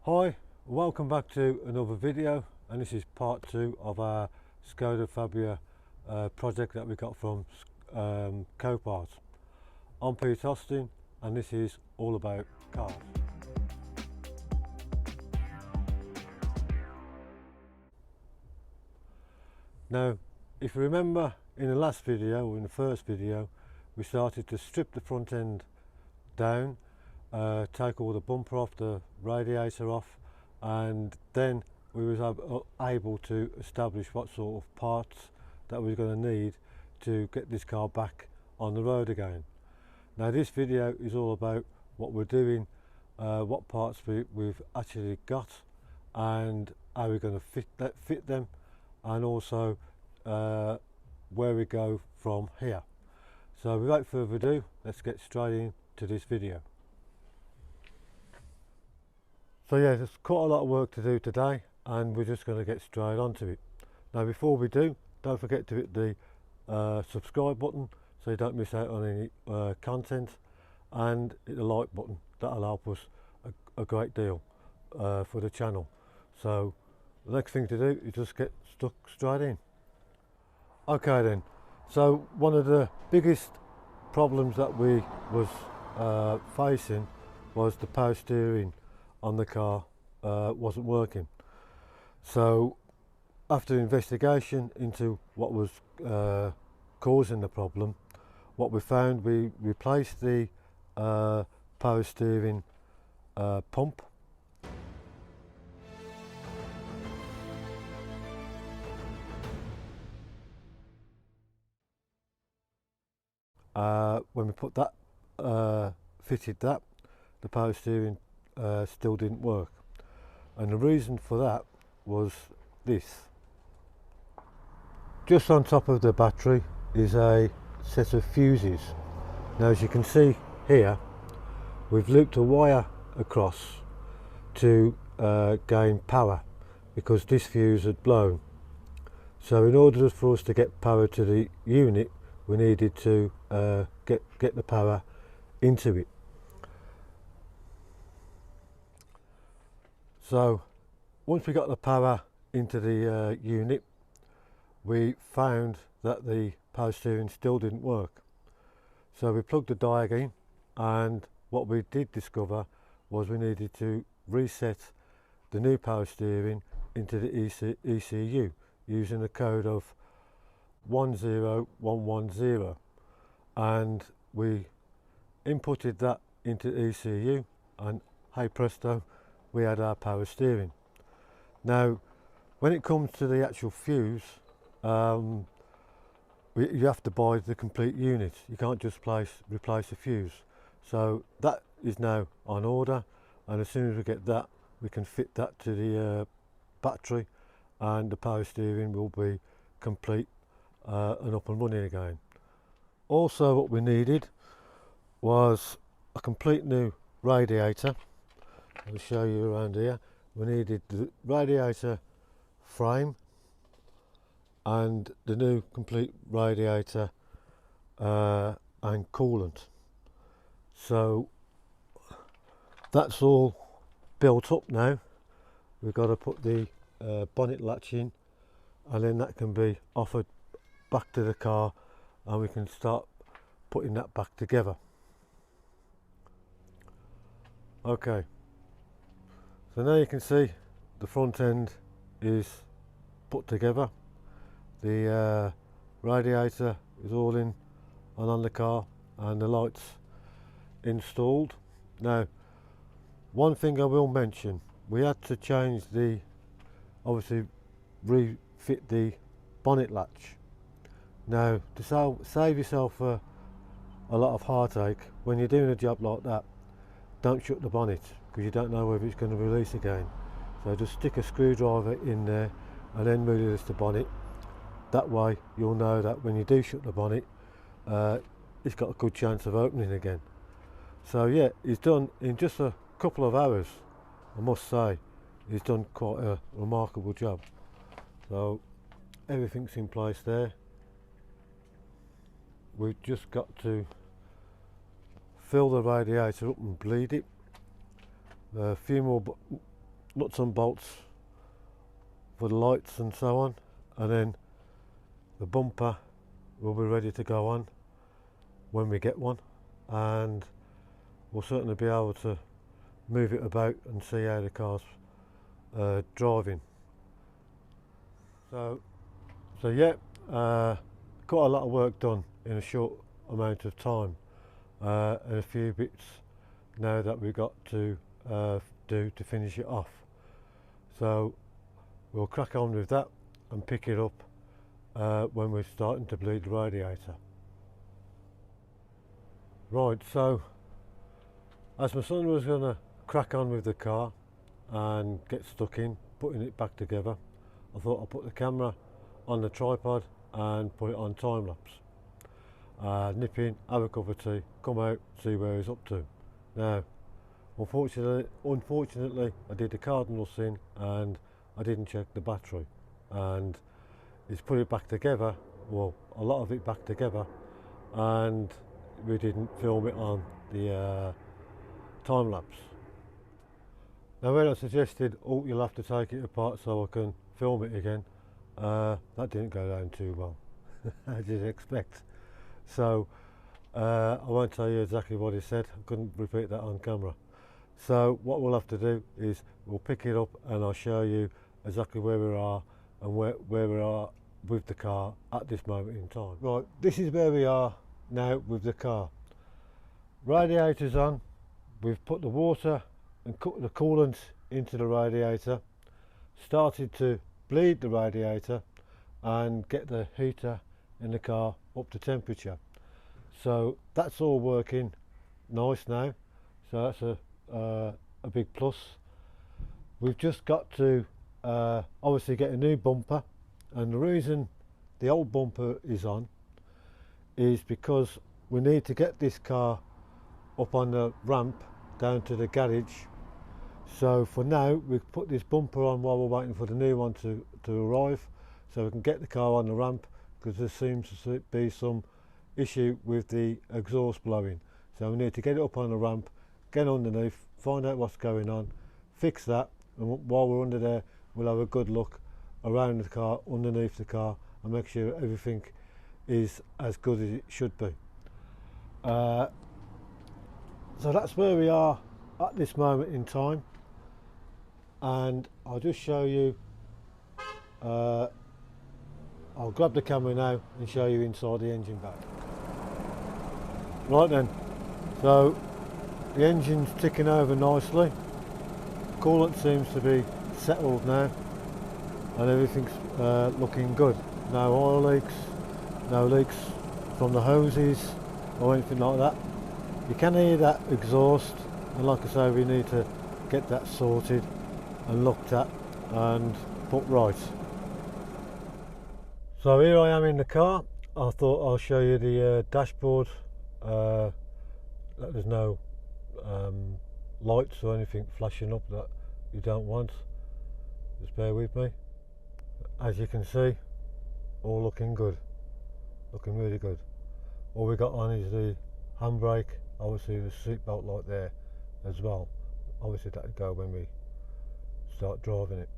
Hi, welcome back to another video, and this is part 2 of our Skoda Fabia project that we got from Co-Parts. I'm Pete Austin, and this is all about cars. Now, if you remember in the last video, or in the first video, we started to strip the front end down, take all the bumper off, the radiator off, and then we was able to establish what sort of parts that we were going to need to get this car back on the road again. Now this video is all about what we're doing, what parts we've actually got, and how we're going to fit them, and also where we go from here. So without further ado, let's get straight into this video. So yeah, there's quite a lot of work to do today, and we're just going to get straight onto it. Now before we do, don't forget to hit the subscribe button so you don't miss out on any content, and hit the like button. That'll help us a great deal for the channel. So the next thing to do is just get stuck straight in. Okay then, so one of the biggest problems that we was facing was the power steering on the car wasn't working. So after investigation into what was causing the problem, what we found, we replaced the power steering pump. When we put that, fitted that, the power steering still didn't work, and the reason for that was this. Just on top of the battery is a set of fuses. Now as you can see here, we've looped a wire across to gain power, because this fuse had blown. So in order for us to get power to the unit, we needed to get the power into it. So once we got the power into the unit, we found that the power steering still didn't work. So we plugged the diag in, and what we did discover was we needed to reset the new power steering into the ECU using a code of 10110, and we inputted that into ECU, and hey presto, we had our power steering. Now when it comes to the actual fuse, you have to buy the complete unit. You can't just replace a fuse. So that is now on order, and as soon as we get that, we can fit that to the battery, and the power steering will be complete and up and running again. Also what we needed was a complete new radiator. I'll show you around here. We needed the radiator frame and the new complete radiator and coolant. So that's all built up now. We've got to put the bonnet latch in, and then that can be offered back to the car, and we can start putting that back together. Okay, so now you can see the front end is put together. The radiator is all in and on the car, and the lights installed. Now one thing I will mention, we had to change obviously refit the bonnet latch. Now to save yourself a lot of heartache when you're doing a job like that, don't shut the bonnet, because you don't know whether it's going to release again. So just stick a screwdriver in there and then release the bonnet. That way you'll know that when you do shut the bonnet, it's got a good chance of opening again. So yeah, it's done in just a couple of hours. I must say, he's done quite a remarkable job. So everything's in place there. We've just got to fill the radiator up and bleed it. A few more nuts and bolts for the lights and so on, and then the bumper will be ready to go on when we get one, and we'll certainly be able to move it about and see how the car's driving. So yeah, quite a lot of work done in a short amount of time, and a few bits now that we've got to do to finish it off. So we'll crack on with that and pick it up when we're starting to bleed the radiator. Right, so as my son was going to crack on with the car and get stuck in putting it back together, I thought I'd put the camera on the tripod and put it on time lapse. Nip in, have a cup of tea, come out, see where he's up to. Now, unfortunately, I did the cardinal sin and I didn't check the battery, and he's put it back together, well, a lot of it back together, and we didn't film it on the time lapse. Now, when I suggested, oh, you'll have to take it apart so I can film it again, that didn't go down too well, as you'd expect. So I won't tell you exactly what he said, I couldn't repeat that on camera. So what we'll have to do is we'll pick it up and I'll show you exactly where we are and where we are with the car at this moment in time. Right, this is where we are now with the car. Radiator's on, we've put the water and the coolant into the radiator, started to bleed the radiator and get the heater in the car up to temperature. So that's all working nice now, so that's a big plus. We've just got to obviously get a new bumper, and the reason the old bumper is on is because we need to get this car up on the ramp down to the garage. So for now we've put this bumper on while we're waiting for the new one to arrive, so we can get the car on the ramp, because there seems to be some issue with the exhaust blowing. So we need to get it up on the ramp, get underneath, find out what's going on, fix that, and while we're under there we'll have a good look around the car, underneath the car, and make sure everything is as good as it should be. So that's where we are at this moment in time, and I'll just show you, I'll grab the camera now and show you inside the engine bay. Right then, so the engine's ticking over nicely, coolant seems to be settled now and everything's looking good. No oil leaks, no leaks from the hoses or anything like that. You can hear that exhaust, and like I say, we need to get that sorted and looked at and put right. So here I am in the car. I thought I'll show you the dashboard, that there's no lights or anything flashing up that you don't want. Just bear with me. As you can see, all looking good, looking really good. All we got on is the handbrake, obviously the seatbelt light there as well. Obviously that'll go when we start driving it.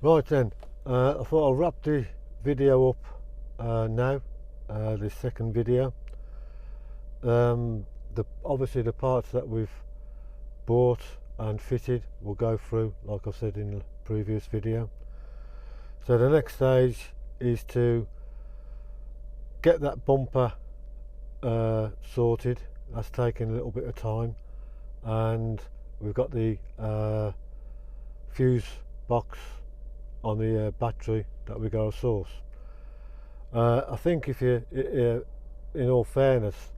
Right then, I thought I'll wrap the video up now, the second video. Obviously the parts that we've bought and fitted will go through, like I said in the previous video. So the next stage is to get that bumper sorted. That's taken a little bit of time, and we've got the fuse box on the battery that we got to source. I think if you, in all fairness,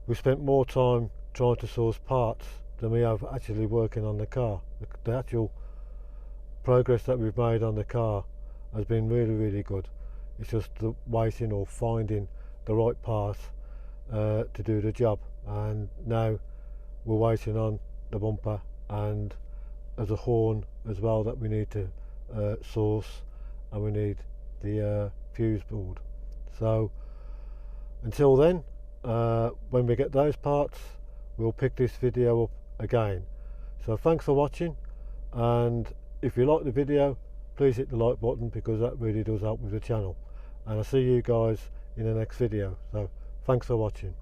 we spent more time trying to source parts than we have actually working on the car. The actual progress that we've made on the car has been really, really good. It's just the waiting or finding the right part to do the job, and now we're waiting on the bumper, and there's a horn as well that we need to source, and we need the fuse board. So until then, when we get those parts, we'll pick this video up again. So thanks for watching, and if you like the video, please hit the like button, because that really does help with the channel. And I'll see you guys in the next video. So thanks for watching.